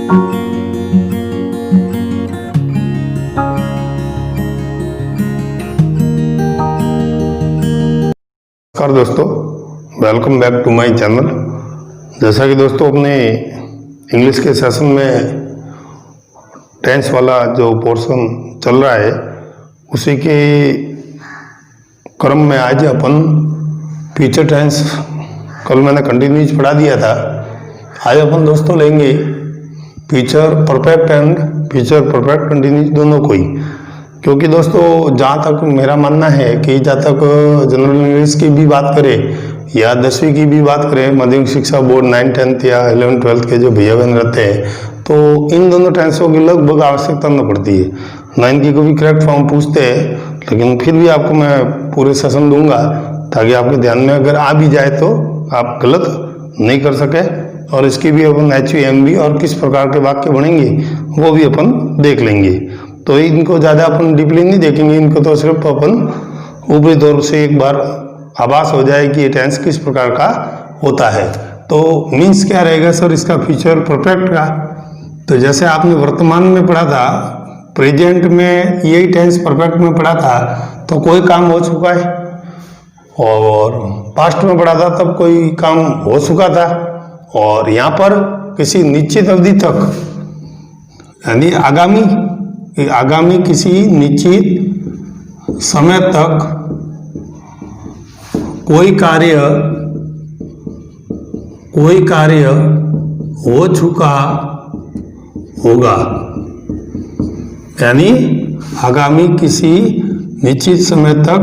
नमस्कार दोस्तों, welcome back to my channel. जैसा कि दोस्तों अपने इंग्लिश के सेशन में टेंस वाला जो पोर्शन चल रहा है उसी के क्रम में आज अपन फ्यूचर टेंस, कल मैंने कंटिन्यूज पढ़ा दिया था। आज अपन दोस्तों लेंगे future perfect and future perfect continues दोनों को ही, क्योंकि दोस्तों जहाँ तक मेरा मानना है कि जहाँ तक जनरल इंग्लिश की भी बात करें या 10वीं की भी बात करें, माध्यमिक शिक्षा बोर्ड 9, 10th या 11, 12th के जो भैया बहन रहते हैं तो इन दोनों टेंसों की लगभग आवश्यकता न पड़ती है। 9 की को भी करेक्ट फॉर्म पूछते हैं, लेकिन फिर भी आपको मैं पूरे सेशन दूंगा ताकि आपके ध्यान में अगर आ भी जाए तो आप गलत नहीं कर सके। और इसकी भी अपन HVMV और किस प्रकार के वाक्य बनेंगे वो भी अपन देख लेंगे। तो इनको ज़्यादा अपन डीपली नहीं देखेंगे, इनको तो सिर्फ अपन ऊपरी तौर से एक बार आभास हो जाए कि ये टेंस किस प्रकार का होता है। तो मीन्स क्या रहेगा सर इसका फ्यूचर परफेक्ट का? तो जैसे आपने वर्तमान में पढ़ा था, प्रेजेंट में यही टेंस परफेक्ट में पढ़ा था तो कोई काम हो चुका है, और पास्ट में पढ़ा था तब कोई काम हो चुका था, और यहाँ पर किसी निश्चित अवधि तक यानी आगामी किसी निश्चित समय तक कोई कार्य हो चुका होगा। यानी आगामी किसी निश्चित समय तक,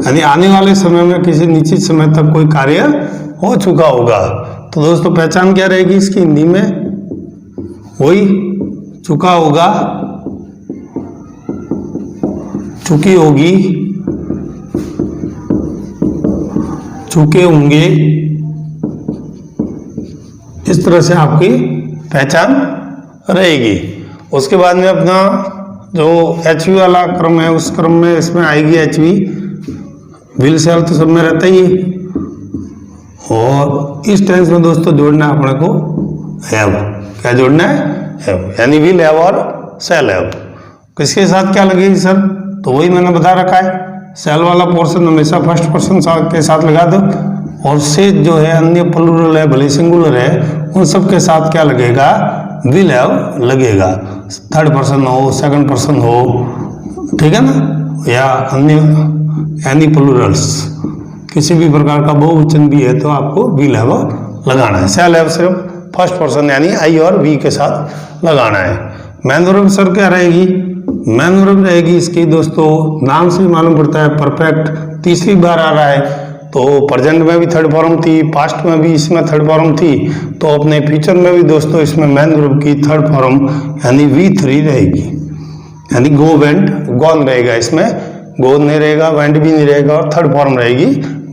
यानी आने वाले समय में किसी निश्चित समय तक कोई कार्य हो चुका होगा। तो दोस्तों पहचान क्या रहेगी इसकी हिंदी में? वही चुका होगा, चुकी होगी, चुके होंगे, इस तरह से आपकी पहचान रहेगी। उसके बाद में अपना जो HV वाला क्रम है उस क्रम में इसमें आएगी HV, विल शैल तो सब में रहता ही है। और इस टेंस में दोस्तों जोड़ना है अपने को हैव। क्या जोड़ना है? हैव, यानी विल हैव और शैल हैव। किसके साथ क्या लगेगी सर? तो वही मैंने बता रखा है, शैल वाला पोर्शन हमेशा फर्स्ट पर्सन के साथ लगा दो, और से जो है अन्य प्लूरल है भले सिंगुलर है उन सब के साथ क्या लगेगा? विल हैव लगेगा। थर्ड पर्सन हो, सेकंड पर्सन हो, ठीक है ना, या अन्य यानी प्लूरल्स किसी भी प्रकार का बहुवचन भी है तो आपको विल हैव लगाना है। शैल हैव सिर्फ फर्स्ट पर्सन यानी आई और वी के साथ लगाना है। मैन वर्ब सर क्या रहेगी? मैन वर्ब रहेगी इसकी दोस्तों नाम से मालूम पड़ता है परफेक्ट, तीसरी बार आ रहा है। तो प्रेजेंट में भी थर्ड फॉर्म थी, पास्ट में भी इसमें थर्ड फॉर्म थी, तो अपने फ्यूचर में भी दोस्तों इसमें मैन वर्ब की थर्ड फॉर्म यानी V3 रहेगी। यानी गो, वेंट, गॉन रहेगा। इसमें गो नहीं रहेगा, वेंट भी नहीं रहेगा, और थर्ड फॉर्म रहेगी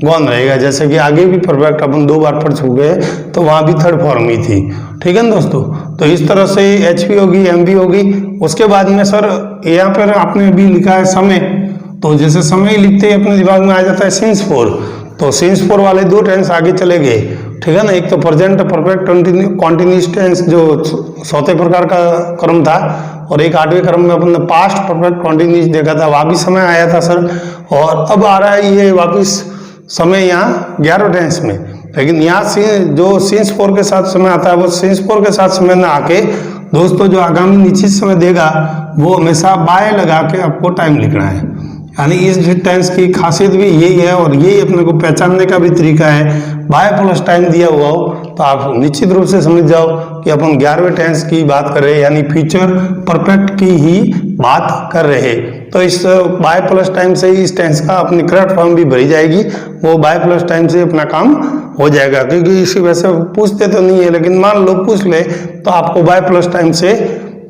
गॉन रहेगा। जैसे कि आगे भी परफेक्ट अपन 2 बार पढ़ चुके हैं तो वहां भी थर्ड फॉर्म ही थी, ठीक है ना दोस्तों। तो इस तरह से HV होगी, MV होगी। उसके बाद में सर यहाँ पर आपने भी लिखा है समय, तो जैसे समय लिखते ही अपने दिमाग में आ जाता है सिंस फोर, तो सिंस फोर वाले 2 टेंस आगे चले गए, ठीक है ना। एक तो प्रेजेंट परफेक्ट कॉन्टिन्यूस टेंस जो 4थे प्रकार का क्रम था, और एक 8वें क्रम में अपन ने पास्ट परफेक्ट कॉन्टिन्यूस देखा था, वहां भी समय आया था सर। और अब आ रहा है ये वापिस समय यहाँ 11 टेंस में, लेकिन यहाँ से जो सिंस 4 के साथ समय आता है वो सिंस 4 के साथ समय ना आके दोस्तों जो आगामी निश्चित समय देगा वो हमेशा बाय लगा के आपको टाइम लिखना है। यानी इस टेंस की खासियत भी यही है, और यही अपने को पहचानने का भी तरीका है। बाय प्लस टाइम दिया हुआ हो तो आप निश्चित रूप से समझ जाओ कि अपन 11वें टेंस की बात कर रहे हैं, यानी फ्यूचर परफेक्ट की ही बात कर रहे हैं। तो इस बाय प्लस टाइम से ही इस टेंस का अपनी करेक्ट फॉर्म भी भरी जाएगी, वो बाय प्लस टाइम से अपना काम हो जाएगा। क्योंकि इसी वैसे पूछते तो नहीं है, लेकिन मान लो पूछ ले तो आपको बाय प्लस टाइम से,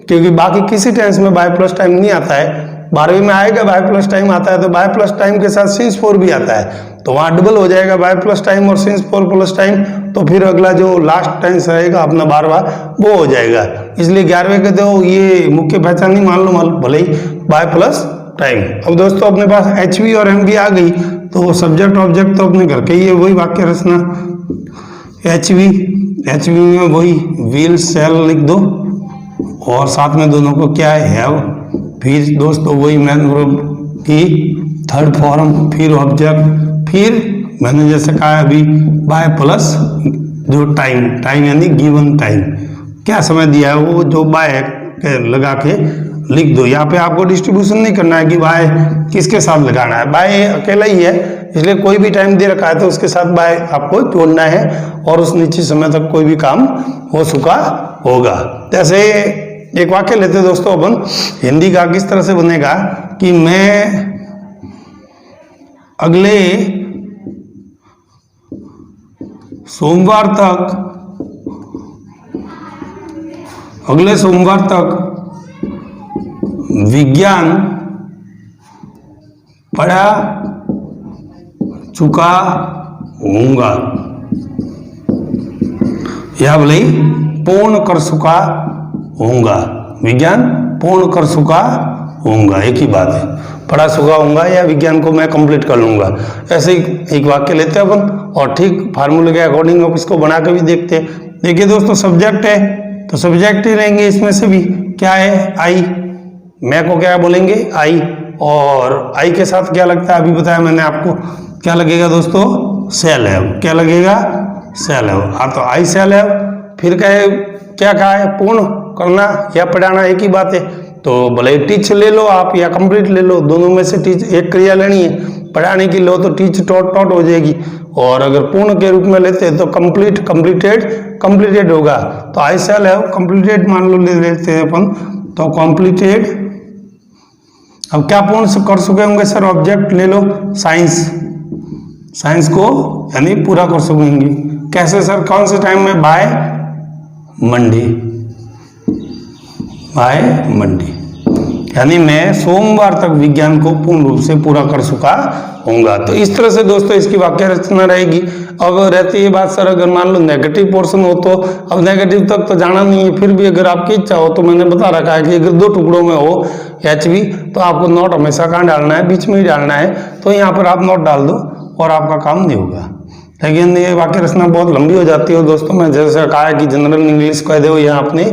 क्योंकि बाकी किसी टेंस में बाय प्लस टाइम नहीं आता है, 12वीं में आएगा बाय प्लस टाइम आता है, तो बाय प्लस टाइम के साथ सिंस 4 भी आता है, तो वहां डबल हो जाएगा बाय प्लस टाइम और सिंस 4 प्लस टाइम। तो फिर अगला जो लास्ट टेंस रहेगा अपना 12वां वो हो जाएगा। इसलिए 11वें के तो ये मुख्य पहचान नहीं मान लो, भले ही बाय प्लस टाइम। अब दोस्तों अपने पास HV और MV आ गई, तो सब्जेक्ट ऑब्जेक्ट तो अपने घर के ही है, वही वाक्य रचना। HV में वही विल शैल लिख दो, और साथ में दोनों को क्या है हैव, फिर दोस्तों वही मैन वर्ब की थर्ड फॉर्म, फिर ऑब्जेक्ट, फिर मैंने जैसे कहा अभी बाय प्लस जो टाइम, टाइम यानी गिवन टाइम, क्या समय दिया है वो जो बाय लगा के लिख दो। यहाँ पे आपको डिस्ट्रीब्यूशन नहीं करना है कि बाय किसके साथ लगाना है, बाय अकेला ही है, इसलिए कोई भी टाइम दे रखा है तो उसके साथ बाय आपको जोड़ना है और उस निश्चित समय तक कोई भी काम हो चुका होगा। जैसे एक वाक्य लेते हैं दोस्तों अपन, हिंदी का किस तरह से बनेगा कि मैं अगले सोमवार तक विज्ञान पढ़ा चुका हूँगा, या भले पूर्ण कर चुका हूँगा, विज्ञान पूर्ण कर चुका हूँगा, एक ही बात है, पढ़ा चुका हूँगा या विज्ञान को मैं कंप्लीट कर लूँगा। ऐसे ही एक वाक्य लेते हैं अपन और ठीक फार्मूले के अकॉर्डिंग आप इसको बना के भी देखते हैं। देखिए दोस्तों सब्जेक्ट है तो सब्जेक्ट ही रहेंगे, इसमें से भी क्या है आई, मैं को क्या बोलेंगे आई, और आई के साथ क्या लगता है अभी बताया मैंने आपको, क्या लगेगा दोस्तों सेल है, क्या लगेगा सेल है। हाँ तो आई सेल है, फिर क्या कहा है पूर्ण करना या पढ़ाना एक ही बात है, तो भले टीच ले लो आप या कंप्लीट ले लो, दोनों में से टीच एक क्रिया लेनी है, पढ़ाने की लो तो टीच टॉट टॉट हो जाएगी, और अगर पूर्ण के रूप में लेते हैं तो कंप्लीट कंप्लीटेड होगा। तो आई सेल है कंप्लीटेड मान लो ले लेते हैं अपन, तो कंप्लीटेड। अब क्या पूर्ण कर चुके होंगे सर, ऑब्जेक्ट ले लो साइंस को यानी पूरा कर सकेंगे, कैसे सर कौन से टाइम में, बाय मंडे, यानी मैं सोमवार तक विज्ञान को पूर्ण रूप से पूरा कर चुका होऊंगा। तो इस तरह से दोस्तों इसकी वाक्य रचना रहेगी। अब रहती है बात सर अगर मान लो नेगेटिव पोर्शन हो, तो अब नेगेटिव तक तो जाना नहीं है, फिर भी अगर आपकी इच्छा हो तो मैंने बता रखा है कि अगर दो टुकड़ों में हो HV तो आपको नॉट हमेशा कहाँ डालना है, बीच में ही डालना है, तो यहाँ पर आप नॉट डाल दो और आपका काम नहीं होगा। लेकिन ये वाक्य रचना बहुत लंबी हो जाती है दोस्तों, मैं जैसे कहा है कि जनरल इंग्लिश कह दो या अपने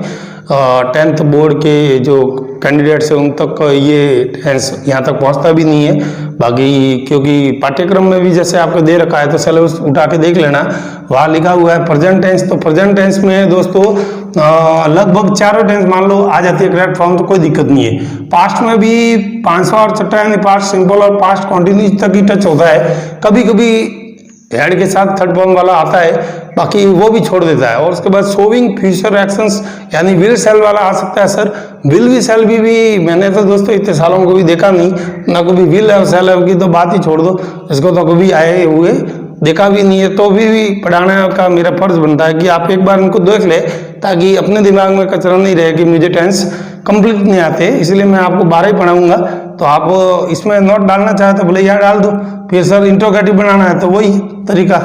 10th बोर्ड के जो कैंडिडेट्स हैं उन तक ये टेंस यहाँ तक पहुँचता भी नहीं है। बाकी क्योंकि पाठ्यक्रम में भी जैसे आपको दे रखा है तो सिलेबस उठा के देख लेना, वहाँ लिखा हुआ है प्रेजेंट टेंस, तो प्रेजेंट टेंस में दोस्तों लगभग चारों टेंस मान लो आ जाती है करेक्ट फॉर्म, तो कोई दिक्कत नहीं है। पास्ट में भी 5 और 6 यानी पास्ट सिंपल और पास्ट कॉन्टिन्यूस तक ही टच होता है, कभी कभी हेड के साथ थर्ड फॉर्म वाला आता है, बाकी वो भी छोड़ देता है। और उसके बाद सोविंग फ्यूचर एक्शंस यानी विल सेल वाला आ सकता है सर, विल भी सेल भी मैंने तो दोस्तों इतने सालों को भी देखा नहीं, ना कभी विल है सेल है की तो बात ही छोड़ दो, इसको तो कभी आए हुए देखा भी नहीं है, तो भी पढ़ाने का मेरा फर्ज बनता है कि आप एक बार इनको देख ले ताकि अपने दिमाग में कचरा नहीं रहे कि मुझे टेंस कंप्लीट नहीं आते, इसलिए मैं आपको 12 ही पढ़ाऊंगा। तो आप इसमें नोट डालना चाहे तो भले यहाँ डाल दो, फिर सर इंट्रोगेटिव बनाना है तो वही तरीका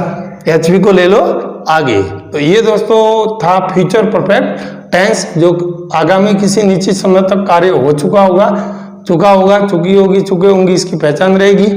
HV को ले लो आगे। तो ये दोस्तों था फ्यूचर परफेक्ट टेंस, जो आगामी किसी निश्चित समय तक कार्य हो चुका होगा, चुकी होगी, चुके होंगी, इसकी पहचान रहेगी।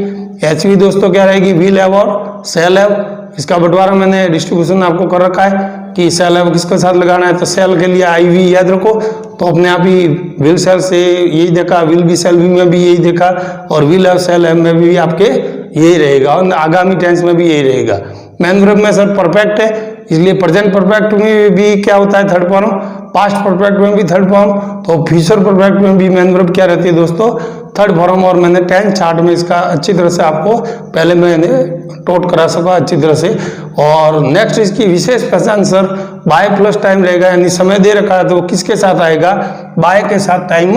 HV दोस्तों क्या रहेगी, विल हैव और शैल हैव। इसका बंटवारा मैंने डिस्ट्रीब्यूशन आपको कर रखा है कि शैल हैव किसके साथ लगाना है, तो शैल के लिए IV याद रखो, तो अपने आप ही विल शैल से यही देखा, विल बी शैल बी में भी यही देखा, और विल हैव शैल हैव में भी आपके यही रहेगा, और आगामी टेंस में भी यही रहेगा। मेन वर्ब में सर परफेक्ट है, इसलिए प्रेजेंट परफेक्ट में भी क्या होता है थर्ड फॉर्म, पास्ट परफेक्ट में भी थर्ड फॉर्म, तो फ्यूचर परफेक्ट में भी मेन वर्ब क्या रहती है दोस्तों थर्ड फॉर्म। और मैंने 10 चार्ट में इसका अच्छी तरह से आपको पहले मैंने टोट करा सका अच्छी तरह से। और नेक्स्ट इसकी विशेष पहचान सर बाय प्लस टाइम रहेगा, यानी समय दे रखा है तो किसके साथ आएगा, बाय के साथ टाइम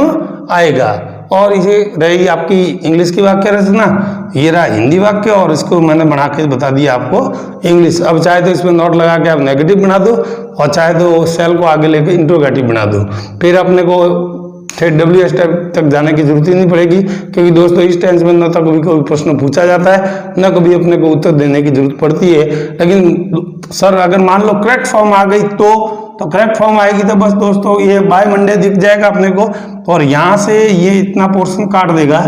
आएगा। और ये रही आपकी इंग्लिश की वाक्य रचना, ये रहा हिंदी वाक्य, और इसको मैंने बना के बता दिया आपको इंग्लिश। अब चाहे तो इसमें नोट लगा के आप नेगेटिव बना दो, और चाहे तो सेल को आगे लेके इंट्रोगेटिव बना दो, फिर अपने को WH तक जाने की जरूरत ही नहीं पड़ेगी, क्योंकि दोस्तों इस टेंस में न तो कभी कोई प्रश्न पूछा जाता है, न कभी अपने को उत्तर देने की जरूरत पड़ती है। लेकिन सर अगर मान लो करेक्ट फॉर्म आ गई तो करेक्ट फॉर्म आएगी तो बस दोस्तों ये बाय मंडे दिख जाएगा अपने को, और यहाँ से ये इतना पोर्शन काट देगा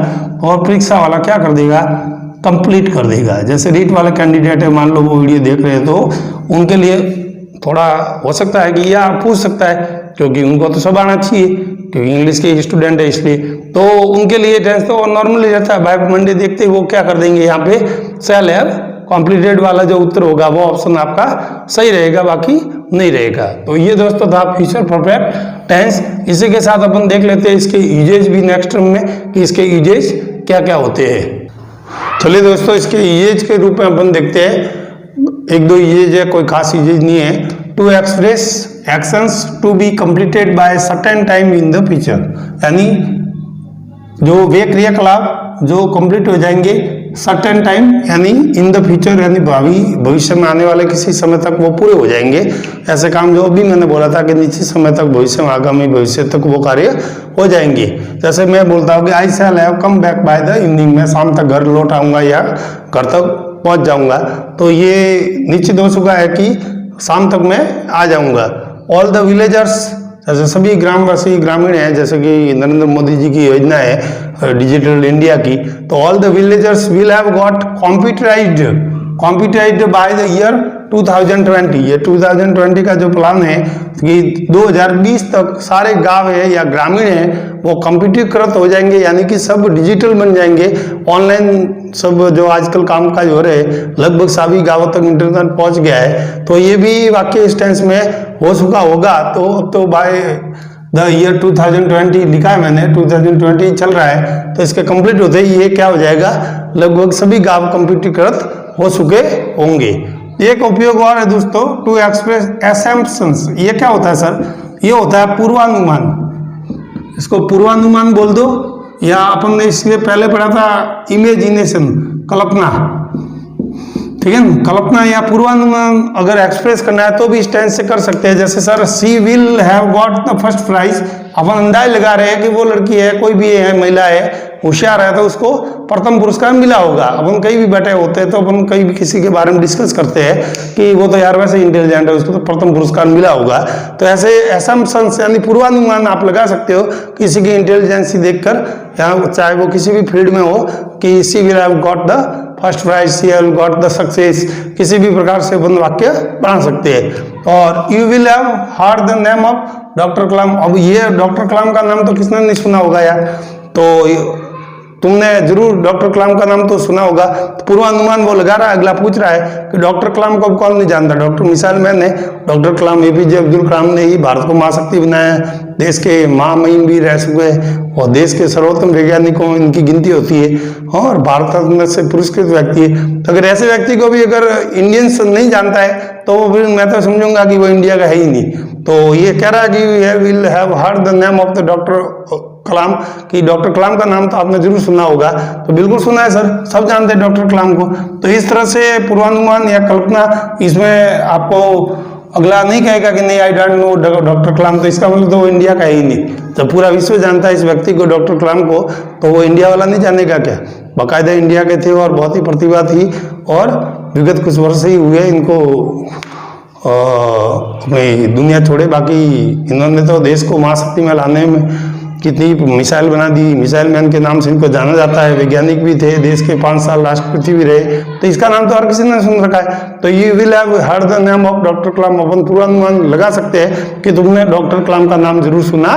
और परीक्षा वाला क्या कर देगा, कंप्लीट कर देगा। जैसे रीट वाले कैंडिडेट है, मान लो वो वीडियो देख रहे हैं तो उनके लिए थोड़ा हो सकता है कि या पूछ सकता है, क्योंकि उनको तो सब आना चाहिए, क्योंकि इंग्लिश के स्टूडेंट है इसलिए। तो उनके लिए टेंस तो नॉर्मली रहता है। बाय मंडे देखते ही वो क्या कर देंगे, यहाँ पे शैल हैव कॉम्प्लीटेड वाला जो उत्तर होगा वो ऑप्शन आपका सही रहेगा, बाकी नहीं रहेगा। तो ये दोस्तों था फ्यूचर परफेक्ट टेंस। इसी के साथ अपन देख लेते हैं इसके यूजेज भी नेक्स्ट टर्म में, कि इसके यूजेज क्या क्या होते हैं। चलिए दोस्तों, इसके यूजेज के रूप में अपन देखते हैं। एक दो यूजेज है, कोई खास यूजेज नहीं है। To express actions to be completed by certain time in the future, यानी जो वे क्रियाकलाप जो कंप्लीट हो जाएंगे सर्टेन टाइम, यानी इन द फ्यूचर, यानी भविष्य में आने वाले किसी समय तक वो पूरे हो जाएंगे। ऐसे काम जो अभी मैंने बोला था कि निश्चित समय तक, भविष्य में, आगामी भविष्य तक वो कार्य हो जाएंगे। जैसे मैं बोलता हूँ कि I shall have come back by the evening, मैं शाम तक घर लौट आऊंगा या घर तक पहुंच जाऊंगा, तो ये निश्चित हो चुका है कि शाम तक मैं आ जाऊंगा। ऑल द विलेजर्स, जैसे सभी ग्रामवासी ग्रामीण हैं, जैसे कि नरेंद्र मोदी जी की योजना है डिजिटल इंडिया की, तो all the villagers will have got computerised by the year 2020। ये 2020 का जो प्लान है कि 2020 तक सारे गांव है या ग्रामीण है वो कंप्यूटरीकृत हो जाएंगे, यानी कि सब डिजिटल बन जाएंगे। ऑनलाइन सब जो आजकल कामकाज हो रहे हैं, लगभग सभी गांवों तक इंटरनेट पहुंच गया है। तो ये भी वाकई इस टेंस में हो चुका होगा। तो अब तो बाय द ईयर 2020 लिखा है मैंने, 2020 चल रहा है, तो इसके कंप्लीट होते ही ये क्या हो जाएगा, लगभग सभी गांव कंप्यूटरीकृत हो चुके होंगे। एक उपयोग और है दोस्तों, टू एक्सप्रेस असम्पशंस। ये क्या होता है सर? ये होता है पूर्वानुमान। इसको पूर्वानुमान बोल दो, या अपन ने इसलिए पहले पढ़ा था इमेजिनेशन, कल्पना, ठीक है ना। कल्पना या पूर्वानुमान अगर एक्सप्रेस करना है तो भी इस टेंस से कर सकते हैं। जैसे sir she will have got the first prize, अपन अंदाज लगा रहे हैं कि वो लड़की है, कोई भी है, महिला है, होशियार है, तो उसको प्रथम पुरस्कार मिला होगा। अपन कहीं भी बैठे होते हैं तो अपन कहीं भी किसी के बारे में डिस्कस करते हैं कि वो तो यार वैसे इंटेलिजेंट है, उसको तो प्रथम पुरस्कार मिला होगा। तो ऐसे असम्पशंस यानी पूर्वानुमान आप लगा सकते हो किसी की इंटेलिजेंसी देखकर, या चाहे वो किसी भी फील्ड में हो, कि she will have got the first prize, she have got the success, किसी भी प्रकार से अपन वाक्य बना सकते हैं। और you will have heard the name of doctor Kalam. अब ये डॉक्टर कलाम का नाम तो किसने नहीं सुना होगा यार, तो तुमने जरूर डॉक्टर कलाम का नाम तो सुना होगा। तो पूर्वानुमान वो लगा रहा है, अगला पूछ रहा है कि डॉक्टर कलाम को कौन नहीं जानता। डॉक्टर मिसाइल मैन है, डॉक्टर कलाम एपीजे अब्दुल कलाम ने ही भारत को महाशक्ति बनाया, देश के महामहिम भी रह चुके और देश के सर्वोत्तम वैज्ञानिकों इनकी गिनती होती है, और भारत रत्न से पुरस्कृत व्यक्ति है। तो अगर ऐसे व्यक्ति को भी अगर इंडियंस नहीं जानता है तो फिर मैं तो समझूंगा कि वो इंडिया का है ही नहीं। तो ये कह रहा है कि will have heard the name of the doctor Kalam, कि डॉक्टर कलाम का नाम तो आपने जरूर सुना होगा। तो बिल्कुल सुना है सर, सब जानते हैं डॉक्टर कलाम को। तो इस तरह से पूर्वानुमान या कल्पना, इसमें आपको अगला नहीं कहेगा कि नहीं आई डोंट नो डॉक्टर कलाम, तो इसका मतलब तो वो इंडिया का है ही नहीं। जब पूरा विश्व जानता है इस व्यक्ति को, डॉक्टर कलाम को, तो वो इंडिया वाला नहीं जानेगा क्या? बाकायदा इंडिया के थे और बहुत ही प्रतिभा थी, और विगत कुछ वर्ष ही हुए इनको अपनी दुनिया छोड़े। बाकी इन्होंने तो देश को महाशक्ति में लाने में कितनी मिसाइल बना दी, मिसाइल मैन के नाम से इनको जाना जाता है। वैज्ञानिक भी थे, देश के 5 साल राष्ट्रपति भी रहे, तो इसका नाम तो हर किसी ने सुन रखा है। तो you will have heard the name of doctor Kalam, अपन पूर्वानुमान लगा सकते हैं कि तुमने डॉक्टर कलाम का नाम जरूर सुना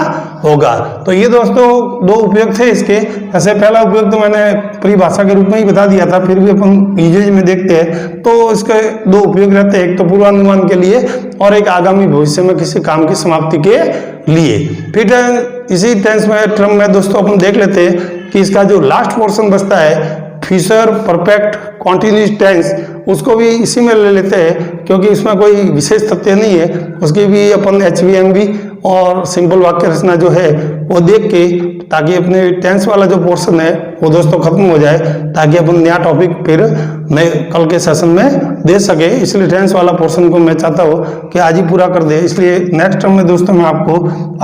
होगा। तो ये दोस्तों 2 उपयोग थे इसके। ऐसे पहला उपयोग तो मैंने परिभाषा के रूप में ही बता दिया था, फिर भी अपन यूजेज में देखते हैं तो इसके 2 उपयोग रहते हैं, एक तो पूर्वानुमान के लिए और एक आगामी भविष्य में किसी काम की समाप्ति के लिए। फिर इसी टेंस में टर्म में दोस्तों अपन देख लेते हैं कि इसका जो लास्ट पोर्शन बचता है फ्यूचर परफेक्ट कॉन्टिन्यूस टेंस, उसको भी इसी में ले लेते हैं, क्योंकि इसमें कोई विशेष तथ्य नहीं है। उसकी भी अपन HVMV और सिंपल वाक्य रचना जो है वो देख के, ताकि अपने टेंस वाला जो पोर्शन है वो दोस्तों खत्म हो जाए, ताकि अपन नया टॉपिक फिर नए कल के सेशन में दे सके। इसलिए टेंस वाला पोर्शन को मैं चाहता हूँ कि आज ही पूरा कर दे। इसलिए नेक्स्ट टर्म में दोस्तों मैं आपको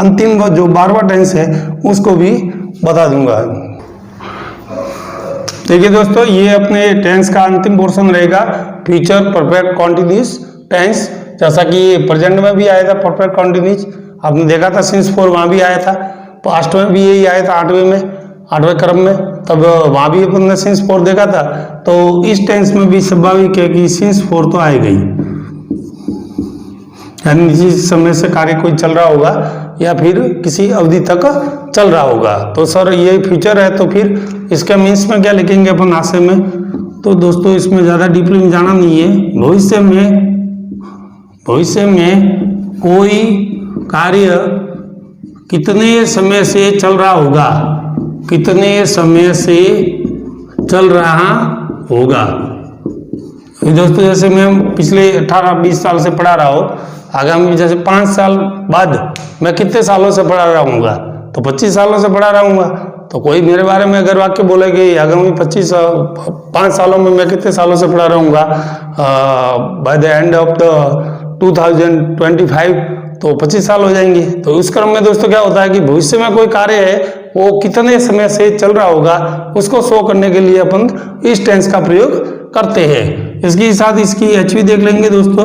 अंतिम जो 12वां टेंस है उसको भी बता दूंगा। देखिए दोस्तों, ये अपने टेंस का अंतिम पोर्शन रहेगा, फ्यूचर परफेक्ट कॉन्टिन्यूस टेंस। जैसा कि प्रेजेंट में भी आया था परफेक्ट कॉन्टिन्यूस, आपने देखा था सिंस 4 वहाँ भी आया था, पास्ट में भी यही आया था 8वें क्रम में, तब वहाँ भी अपन ने सिंस 4 देखा था। तो इस टेंस में भी स्वाभाविक है कि सिंस 4 तो आएगा ही। यानी निजी समय से कार्य कोई चल रहा होगा या फिर किसी अवधि तक चल रहा होगा। तो सर ये फ्यूचर है, तो फिर इसके मीन्स में क्या लिखेंगे अपन आशय में? तो दोस्तों इसमें ज़्यादा डीपली में जाना नहीं है। भविष्य में कोई कार्य कितने समय से चल रहा होगा, कितने समय से चल रहा होगा। दोस्तों जैसे मैं पिछले 18-20 साल से पढ़ा रहा हूँ, आगामी जैसे 5 साल बाद मैं कितने सालों से पढ़ा रहा हूँगा, तो 25 सालों से पढ़ा रहा हूँगा। तो कोई मेरे बारे में अगर वाक्य बोलेगी आगामी 5 सालों में मैं कितने सालों से पढ़ा रहूँगा, bye the end of the 2025, तो 25 साल हो जाएंगे। तो उस क्रम में दोस्तों क्या होता है कि भविष्य में कोई कार्य है वो कितने समय से चल रहा होगा, उसको शो करने के लिए अपन इस टेंस का प्रयोग करते हैं। इसके साथ इसकी एचवी देख लेंगे दोस्तों।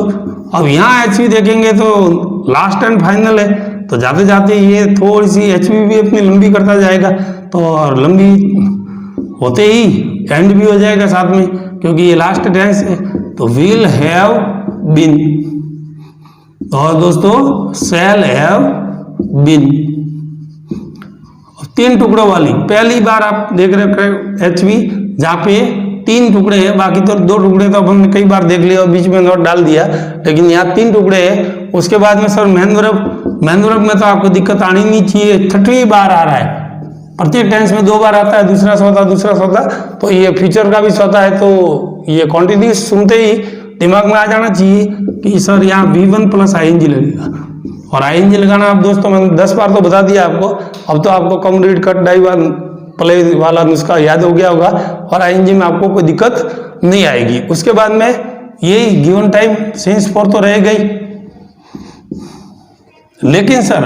अब यहाँ एचवी देखेंगे तो लास्ट एंड फाइनल है, तो जाते जाते ये थोड़ी सी एचवी भी अपनी लंबी करता जाएगा, तो और लंबी होते ही एंड भी हो जाएगा साथ में, क्योंकि ये लास्ट टेंस है। तो विल हैव बीन, और दोस्तों शैल हैव बीन। 3 टुकड़ों वाली पहली बार आप देख रहे हैं एचवी, जहाँ पे 3 टुकड़े हैं, बाकी तो 2 टुकड़े तो अपन कई बार देख लिया और बीच में नोट डाल दिया, लेकिन यहाँ 3 टुकड़े हैं। उसके बाद में सर मैन वर्ब में तो आपको दिक्कत आनी नहीं चाहिए, 30वीं बार आ रहा है। प्रत्येक टेंस में 2 बार आता है, दूसरा सौदा, तो ये फ्यूचर का भी सौदा है, तो ये कॉन्टिन्यूस सुनते ही दिमाग में आ जाना चाहिए कि सर यहाँ V1 प्लस ING लगेगा। और ING लगाना आप दोस्तों मैंने 10 बार तो बता दिया आपको, अब तो आपको कम रीड कट डाई प्ले वाला नुस्खा याद हो गया होगा, और ING में आपको कोई दिक्कत नहीं आएगी। उसके बाद में ये गिवन टाइम सिंस फॉर तो रहेगा ही, लेकिन सर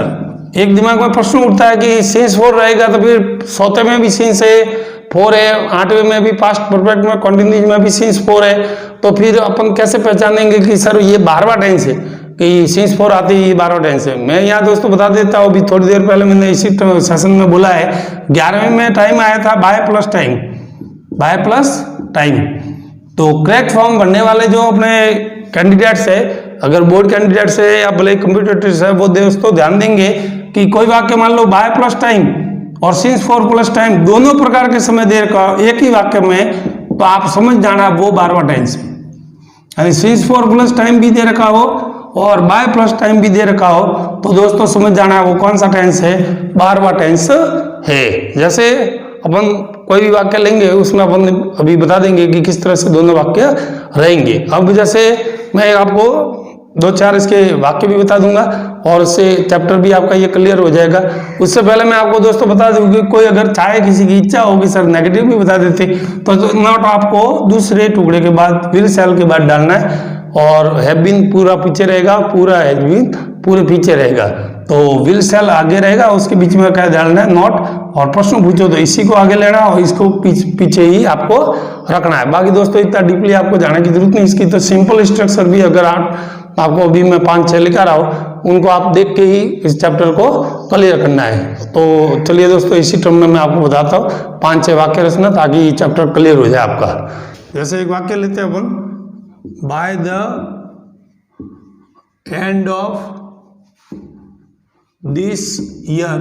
एक दिमाग में प्रश्न उठता है कि सिंस फॉर रहेगा तो फिर चौथे में भी सिंस है, 4 है, 8वें में भी पास्ट परफेक्ट में कंटिन्यूज में भी सिंस 4 है, तो फिर अपन कैसे पहचानेंगे कि सर ये 12वां टेंस है, कि सिंस 4 आती है, ये 12वां टेंस है। मैं यहाँ दोस्तों बता देता हूँ, अभी थोड़ी देर पहले मैंने इसी सेशन में बोला है, 11वें में टाइम आया था बाय प्लस टाइम। तो करेक्ट फॉर्म भरने वाले जो अपने कैंडिडेट्स है, अगर बोर्ड कैंडिडेट्स है या भले कंप्यूटर टीचर्स है, वो दोस्तों ध्यान देंगे कि कोई वाक्य मान लो बाय प्लस टाइम और सिंस 4 प्लस टाइम दोनों प्रकार के समय दे रखा एक ही वाक्य में, तो आप समझ जाना वो 12वां टेंस है। यानी सिंस 4 प्लस टाइम भी दे रखा हो और बाय प्लस टाइम भी दे रखा हो, तो दोस्तों समझ जाना वो कौन सा टेंस है, 12वां टेंस है। जैसे अपन कोई भी वाक्य लेंगे उसमें अपन अभी बता देंगे कि किस तरह से दोनों वाक्य रहेंगे। अब जैसे मैं आपको 2-4 इसके वाक्य भी बता दूंगा और उससे चैप्टर भी आपका ये क्लियर हो जाएगा। उससे पहले मैं आपको दोस्तों बता दूं कि कोई अगर चाहे किसी की इच्छा होगी सर नेगेटिव भी बता देते, तो नॉट आपको दूसरे टुकड़े के बाद विल शैल के बाद डालना है, और हैव बीन पूरा पीछे रहेगा, पूरा हैज बीन पूरे पीछे रहेगा, तो विल शैल आगे रहेगा, उसके बीच में क्या डालना है, नॉट। और प्रश्न पूछो तो इसी को आगे लेना और इसको पीछे ही आपको रखना है। बाकी दोस्तों इतना डीपली आपको जाने की जरूरत नहीं, इसकी तो सिंपल स्ट्रक्चर भी अगर आपको अभी मैं 5-6 लिखा रहा हूँ, उनको आप देख के ही इस चैप्टर को क्लियर करना है। तो चलिए दोस्तों इसी टर्म में मैं आपको बताता हूँ 5-6 वाक्य रचना, ताकि चैप्टर क्लियर हो जाए आपका। जैसे एक वाक्य लेते हैं अपन, by the end of this year,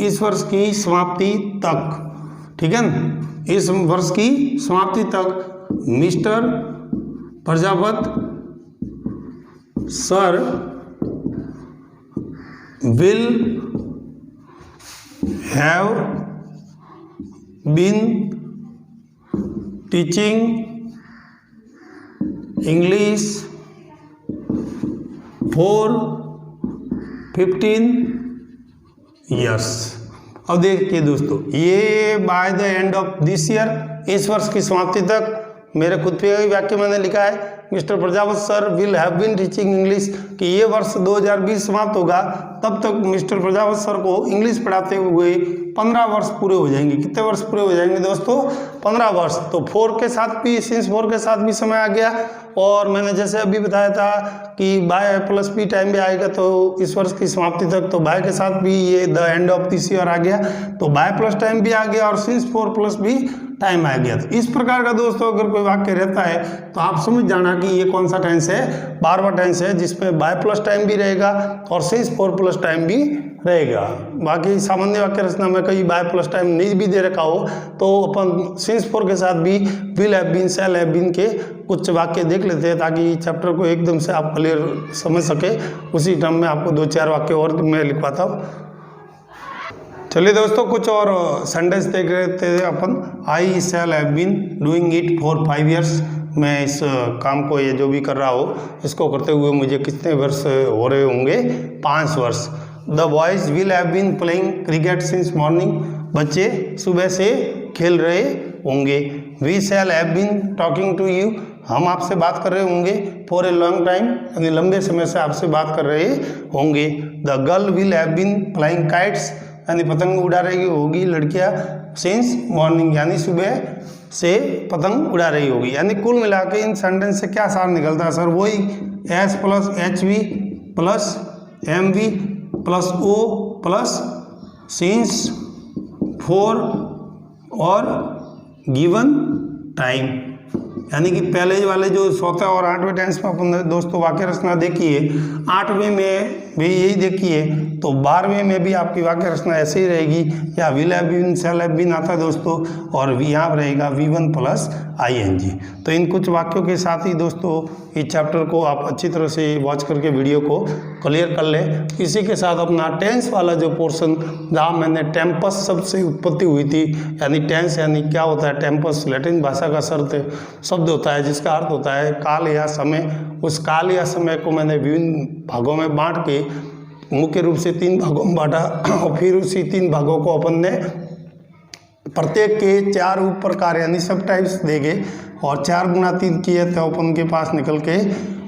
इस वर्ष की समाप्ति तक, ठीक है ना, इस वर्ष की समाप्ति तक mister Prajapat sir will have been teaching English for 15 years. अब देखिए दोस्तों, ये by the end of this year, इस वर्ष की समाप्ति तक, मेरे खुद पे वाक्य मैंने लिखा है, mister Prajapat sir will have been teaching English, कि ये वर्ष 2020 समाप्त होगा, तब तक मिस्टर प्रजापत सर को इंग्लिश पढ़ाते हुए 15 वर्ष पूरे हो जाएंगे। कितने वर्ष पूरे हो जाएंगे दोस्तों? 15 वर्ष। तो 4 के साथ भी, सिंस 4 के साथ भी समय आ गया। और मैंने जैसे अभी बताया था कि बाय प्लस बी टाइम भी आएगा तो इस वर्ष की समाप्ति तक, तो बाय के साथ भी ये the end of this year आ गया, तो बाय प्लस टाइम भी आ गया और सिंस 4 प्लस बी टाइम आ गया। तो इस प्रकार का दोस्तों अगर कोई वाक्य रहता है तो आप समझ जाना कि ये कौन सा टेंस है, बारवा टेंस है, जिसमें बाय प्लस टाइम भी रहेगा और सिंस 4 प्लस टाइम भी रहेगा। बाकी सामान्य वाक्य रचना में कहीं बाय प्लस टाइम नहीं भी दे रखा हो तो अपन सिंस 4 के साथ भी will have been, shall have been के कुछ वाक्य देख लेते हैं ताकि चैप्टर को एकदम से आप क्लियर समझ सके। उसी क्रम में आपको 2-4 वाक्य और मैं लिखवाता हूँ। चलिए दोस्तों, कुछ और सेंटेंस देख रहे थे अपन। I shall have been doing it for 5 years. मैं इस काम को, ये जो भी कर रहा हो, इसको करते हुए मुझे कितने वर्ष हो रहे होंगे? 5 वर्ष। The boys will have been playing cricket since morning. बच्चे सुबह से खेल रहे होंगे। We shall have been talking to you. हम आपसे बात कर रहे होंगे। फॉर ए लॉन्ग टाइम, यानी लंबे समय से आपसे बात कर रहे होंगे। The girl will have been flying kites, यानी पतंग उड़ा रही होगी लड़कियां। सिंस मॉर्निंग, यानी सुबह से पतंग उड़ा रही होगी। यानी कुल मिला के इन सेंटेंस से क्या सार निकलता है सर? वही S plus H V plus M V plus O plus since 4 और गिवन टाइम। यानी कि पहले वाले जो 7वें और 8वें टेंस में अपन दोस्तों वाक्य रचना देखी है, 8वें में भी यही देखी है, तो 12वें में भी आपकी वाक्य रचना ऐसे ही रहेगी। या will have been, shall have been आता है दोस्तों, और यहाँ रहेगा V1 प्लस ING। तो इन कुछ वाक्यों के साथ ही दोस्तों इस चैप्टर को आप अच्छी तरह से वॉच करके वीडियो को क्लियर कर लें। इसी के साथ अपना टेंस वाला जो पोर्शन, जहाँ मैंने टेम्पस शब्द से उत्पत्ति हुई थी, यानी टेंस यानी क्या होता है? टेम्पस लैटिन भाषा का शब्द होता है जिसका अर्थ होता है काल या समय। उस काल या समय को मैंने विभिन्न भागों में बांट के मुख्य रूप से 3 भागों में बांटा और फिर उसी 3 भागों को अपन ने प्रत्येक के 4 उप प्रकार यानी सब टाइप्स देंगे और 4 गुना 3 किए तो अपन के पास निकल के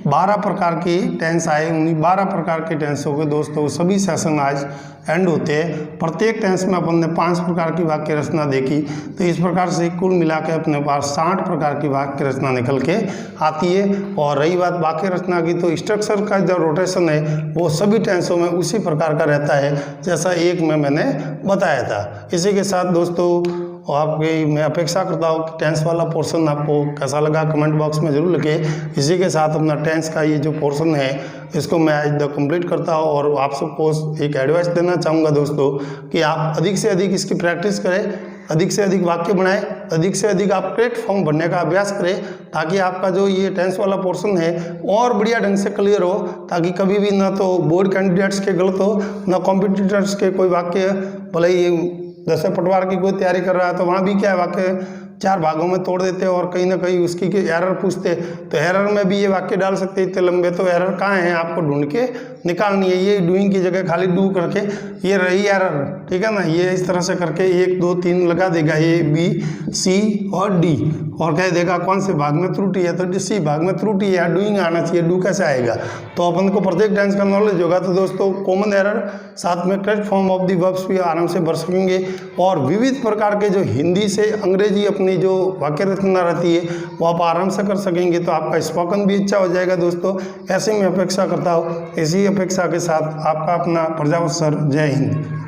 12 प्रकार की टेंस आए। उन्हीं 12 प्रकार के टेंसों के दोस्तों सभी सेशन आज एंड होते हैं। प्रत्येक टेंस में अपन ने 5 प्रकार की वाक्य रचना देखी। तो इस प्रकार से कुल मिला के अपने पास 60 प्रकार की वाक्य रचना निकल के आती है। और रही बात वाक्य रचना की, तो स्ट्रक्चर का जो रोटेशन है वो सभी टेंसों में उसी प्रकार का रहता है जैसा एक में मैंने बताया था। इसी के साथ दोस्तों आपकी मैं अपेक्षा करता हूँ कि टेंस वाला पोर्शन आपको कैसा लगा कमेंट बॉक्स में ज़रूर लिखें। इसी के साथ अपना टेंस का ये जो पोर्शन है इसको मैं आज कंप्लीट करता हूँ और आप सबको एक एडवाइस देना चाहूँगा दोस्तों कि आप अधिक से अधिक इसकी प्रैक्टिस करें, अधिक से अधिक वाक्य बनाएं, अधिक से अधिक आप करेक्ट फॉर्म भरने का अभ्यास करें ताकि आपका जो ये टेंस वाला पोर्शन है और बढ़िया ढंग से क्लियर हो, ताकि कभी भी ना तो बोर्ड कैंडिडेट्स के गलत हो ना कॉम्पिटिटर्स के कोई वाक्य, भले ये जैसे पटवार की कोई तैयारी कर रहा है तो वहाँ भी क्या है वाक्य 4 भागों में तोड़ देते और कहीं ना कहीं उसकी एरर पूछते, तो एरर में भी ये वाक्य डाल सकते इतने लंबे, तो एरर कहाँ है आपको ढूंढ के निकालनी है। ये डूइंग की जगह खाली डू करके ये रही एरर, ठीक है ना, ये इस तरह से करके 1 2 3 लगा देगा A B C और D और कह देगा कौन से भाग में त्रुटि है, तो C भाग में त्रुटि है, डूइंग आना चाहिए, डू कैसे आएगा। तो अपन को प्रत्येक टेंस का नॉलेज होगा तो दोस्तों कॉमन एरर साथ में correct form of the verbs भी आराम से भर सकेंगे। और विविध प्रकार के जो हिंदी से अंग्रेजी अपनी जो वाक्य रचना रहती है वो आप आराम से कर सकेंगे, तो आपका स्पोकन भी अच्छा हो जाएगा दोस्तों। ऐसे मैं अपेक्षा करता हूँ। इसी अपेक्षा के साथ आपका अपना प्रजावत सर, जय हिंद।